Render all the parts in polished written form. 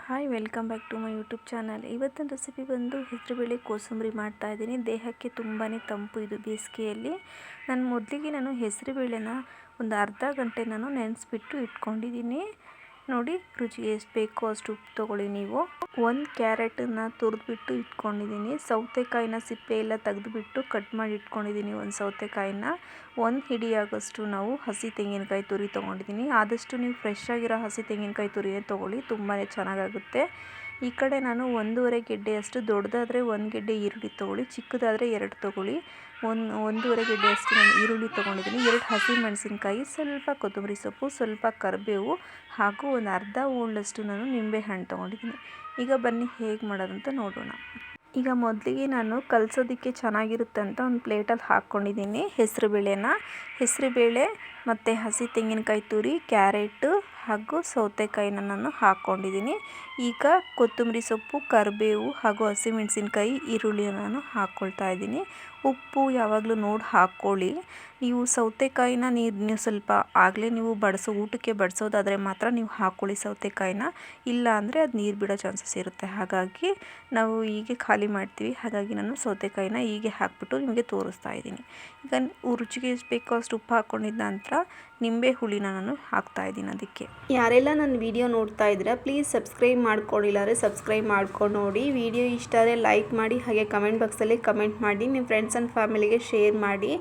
Hi welcome back to my YouTube channel. ಇವತ್ತಿನ recipe ಬಂದು ಹೆಸರುಬೇಳೆ ಕೋಸಂಬರಿ ಮಾಡ್ತಾಯಿದ್ದೀನಿ. ದೇಹಕ್ಕೆ ತುಂಬಾ ತಂಪು ಇದು ಬೇಸಿಗೆಯಲ್ಲಿ. ಮೊದಲಿಗೆ ಹೆಸರುಬೇಳೆನ ಒಂದು ಅರ್ಧ ಗಂಟೆ ನೆನೆಸ್ಬಿಟ್ಟು ಇಟ್ಕೊಂಡಿದ್ದೀನಿ. ನೋಡಿ, ರುಚಿಗೆ ಎಷ್ಟು ಬೇಕೋ ಅಷ್ಟು ಉಪ್ಪು ತೊಗೊಳ್ಳಿ. ನೀವು ಒಂದು ಕ್ಯಾರೆಟನ್ನು ತುರಿದ್ಬಿಟ್ಟು ಇಟ್ಕೊಂಡಿದ್ದೀನಿ. ಸೌತೆಕಾಯಿನ ಸಿಪ್ಪೆ ಎಲ್ಲ ತೆಗೆದುಬಿಟ್ಟು ಕಟ್ ಮಾಡಿ ಇಟ್ಕೊಂಡಿದ್ದೀನಿ. ಒಂದು ಸೌತೆಕಾಯಿನ ಒಂದು ಹಿಡಿಯಾಗೋಷ್ಟು ಹಸಿ ತೆಂಗಿನಕಾಯಿ ತುರಿ ತೊಗೊಂಡಿದ್ದೀನಿ. ಆದಷ್ಟು ನೀವು ಫ್ರೆಶ್ ಆಗಿರೋ ಹಸಿ ತೆಂಗಿನಕಾಯಿ ತುರಿಯೇ ತೊಗೊಳ್ಳಿ, ತುಂಬಾ ಚೆನ್ನಾಗಾಗುತ್ತೆ. ಈ ಕಡೆ ನಾನು 1.5 ಗೆಡ್ಡೆಯಷ್ಟು, ದೊಡ್ಡದಾದರೆ 1 ಗೆಡ್ಡೆ ಈರುಳ್ಳಿ ತೊಗೊಳ್ಳಿ, ಚಿಕ್ಕದಾದರೆ 2 ತೊಗೊಳ್ಳಿ. 1.5 ಗೆಡ್ಡೆಯಷ್ಟು ನಾನು ಈರುಳ್ಳಿ ತೊಗೊಂಡಿದ್ದೀನಿ. 2 ಹಸಿಮೆಣಸಿನ್ಕಾಯಿ, ಸ್ವಲ್ಪ ಕೊತ್ತಂಬರಿ ಸೊಪ್ಪು, ಸ್ವಲ್ಪ ಕರಿಬೇವು ಹಾಗೂ ಒಂದು ಅರ್ಧ ಹೋಳಷ್ಟು ನಾನು ನಿಂಬೆಹಣ್ಣು ತೊಗೊಂಡಿದ್ದೀನಿ. ಈಗ ಬನ್ನಿ ಹೇಗೆ ಮಾಡೋದಂತ ನೋಡೋಣ. ಈಗ ಮೊದಲಿಗೆ ನಾನು ಕಲಸೋದಕ್ಕೆ ಚೆನ್ನಾಗಿರುತ್ತೆ ಅಂತ ಒಂದು ಪ್ಲೇಟಲ್ಲಿ ಹಾಕ್ಕೊಂಡಿದ್ದೀನಿ ಹೆಸರುಬೇಳೆ ಮತ್ತು ಹಸಿ ತೆಂಗಿನಕಾಯಿ ತುರಿ, ಕ್ಯಾರೆಟು ಹಾಗೂ ಸೌತೆಕಾಯಿನ ನಾನು ಹಾಕ್ಕೊಂಡಿದ್ದೀನಿ. ಈಗ ಕೊತ್ತಂಬರಿ ಸೊಪ್ಪು, ಕರಿಬೇವು ಹಾಗೂ ಹಸಿಮೆಣಸಿನ್ಕಾಯಿ, ಈರುಳ್ಳಿನ ನಾನು ಹಾಕ್ಕೊಳ್ತಾ ಇದ್ದೀನಿ. ಉಪ್ಪು ಯಾವಾಗಲೂ ನೋಡಿ ಹಾಕ್ಕೊಳ್ಳಿ. ನೀವು ಸೌತೆಕಾಯಿನ ನೀವು ಸ್ವಲ್ಪ ಆಗಲೇ ನೀವು ಊಟಕ್ಕೆ ಬಡಿಸೋದಾದರೆ ಮಾತ್ರ ನೀವು ಹಾಕ್ಕೊಳ್ಳಿ ಸೌತೆಕಾಯಿನ, ಇಲ್ಲ ಅಂದರೆ ಅದು ನೀರು ಬಿಡೋ ಚಾನ್ಸಸ್ ಇರುತ್ತೆ. ಹಾಗಾಗಿ ನಾವು ಹೀಗೆ ಖಾಲಿ ಮಾಡ್ತೀವಿ. ಹಾಗಾಗಿ ನಾನು ಸೌತೆಕಾಯಿನ ಹೀಗೆ ಹಾಕ್ಬಿಟ್ಟು ನಿಮಗೆ ತೋರಿಸ್ತಾ ಇದ್ದೀನಿ. ಈಗ ರುಚಿಗೆ ಎಷ್ಟು ಬೇಕೋ ಅಷ್ಟು ಉಪ್ಪು ಹಾಕ್ಕೊಂಡಿದ್ದ ನಂತರ ನಿಂಬೆ ಹುಳಿನ ನಾನು ಹಾಕ್ತಾಯಿದ್ದೀನಿ. ಅದಕ್ಕೆ ಯಾರೆಲ್ಲ ನನ್ನ ವಿಡಿಯೋ ನೋಡ್ತಾ ಇದ್ದೀರಾ ಪ್ಲೀಸ್ ಸಬ್ಸ್ಕ್ರೈಬ್ ಮಾಡ್ಕೊಂಡಿಲ್ಲಾರೆ ಸಬ್ಸ್ಕ್ರೈಬ್ ಮಾಡ್ಕೊಂಡು ನೋಡಿ. ವಿಡಿಯೋ ಇಷ್ಟ ಆದರೆ ಲೈಕ್ ಮಾಡಿ, ಹಾಗೆ ಕಮೆಂಟ್ ಬಾಕ್ಸಲ್ಲಿ ಕಮೆಂಟ್ ಮಾಡಿ, ನಿಮ್ಮ ಫ್ರೆಂಡ್ಸ್ ಆ್ಯಂಡ್ ಫ್ಯಾಮಿಲಿಗೆ ಶೇರ್ ಮಾಡಿ.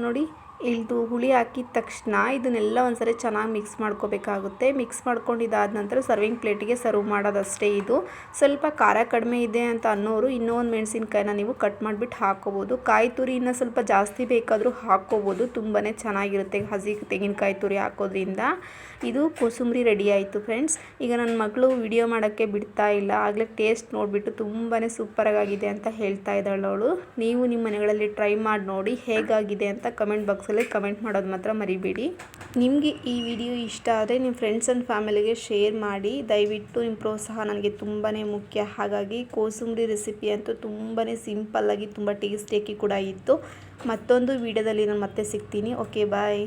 ನೋಡಿ, ಇದು ಹುಳಿ ಹಾಕಿದ ತಕ್ಷಣ ಇದನ್ನೆಲ್ಲ ಒಂದ್ಸರಿ ಚೆನ್ನಾಗಿ ಮಿಕ್ಸ್ ಮಾಡ್ಕೋಬೇಕಾಗುತ್ತೆ. ಮಿಕ್ಸ್ ಮಾಡ್ಕೊಂಡಿದ್ದಾದ ನಂತರ ಸರ್ವಿಂಗ್ ಪ್ಲೇಟಿಗೆ ಸರ್ವ್ ಮಾಡೋದಷ್ಟೇ. ಇದು ಸ್ವಲ್ಪ ಖಾರ ಕಡಿಮೆ ಇದೆ ಅಂತ ಅನ್ನೋರು ಇನ್ನೂ ಒಂದು ಮೆಣಸಿನ್ಕಾಯಿನ ನೀವು ಕಟ್ ಮಾಡಿಬಿಟ್ಟು ಹಾಕ್ಕೋಬೋದು. ಕಾಯಿ ತುರಿ ಇನ್ನೂ ಸ್ವಲ್ಪ ಜಾಸ್ತಿ ಬೇಕಾದರೂ ಹಾಕ್ಕೋಬೋದು, ತುಂಬಾ ಚೆನ್ನಾಗಿರುತ್ತೆ ಹಸಿ ತೆಂಗಿನಕಾಯಿ ತುರಿ ಹಾಕೋದ್ರಿಂದ. ಇದು ಕೋಸಂಬರಿ ರೆಡಿ ಆಯಿತು ಫ್ರೆಂಡ್ಸ್. ಈಗ ನನ್ನ ಮಗಳು ವಿಡಿಯೋ ಮಾಡೋಕ್ಕೆ ಬಿಡ್ತಾ ಇಲ್ಲ, ಆಗಲೇ ಟೇಸ್ಟ್ ನೋಡಿಬಿಟ್ಟು ತುಂಬಾ ಸೂಪರಾಗಿದೆ ಅಂತ ಹೇಳ್ತಾ ಇದ್ದಾಳೆ ಅವಳು. ನೀವು ನಿಮ್ಮ ಮನೆಗಳಲ್ಲಿ ಟ್ರೈ ಮಾಡಿ ನೋಡಿ ಹೇಗಾಗಿದೆ ಅಂತ ಕಮೆಂಟ್ ಬಾಕ್ಸಲ್ಲಿ ಕಮೆಂಟ್ ಮಾಡೋದು ಮಾತ್ರ ಮರಿಬೇಡಿ. ನಿಮಗೆ ಈ ವಿಡಿಯೋ ಇಷ್ಟ ಆದರೆ ನಿಮ್ಮ ಫ್ರೆಂಡ್ಸ್ ಆ್ಯಂಡ್ ಫ್ಯಾಮಿಲಿಗೆ ಶೇರ್ ಮಾಡಿ. ದಯವಿಟ್ಟು ನಿಮ್ಮ ಪ್ರೋತ್ಸಾಹ ನನಗೆ ತುಂಬಾ ಮುಖ್ಯ. ಹಾಗಾಗಿ ಕೋಸಂಬರಿ ರೆಸಿಪಿ ಅಂತೂ ತುಂಬಾ ಸಿಂಪಲ್ಲಾಗಿ ತುಂಬ ಟೇಸ್ಟಿಯಾಗಿ ಕೂಡ ಇತ್ತು. ಮತ್ತೊಂದು ವಿಡಿಯೋದಲ್ಲಿ ನಾನು ಮತ್ತೆ ಸಿಗ್ತೀನಿ. ಓಕೆ, ಬಾಯ್.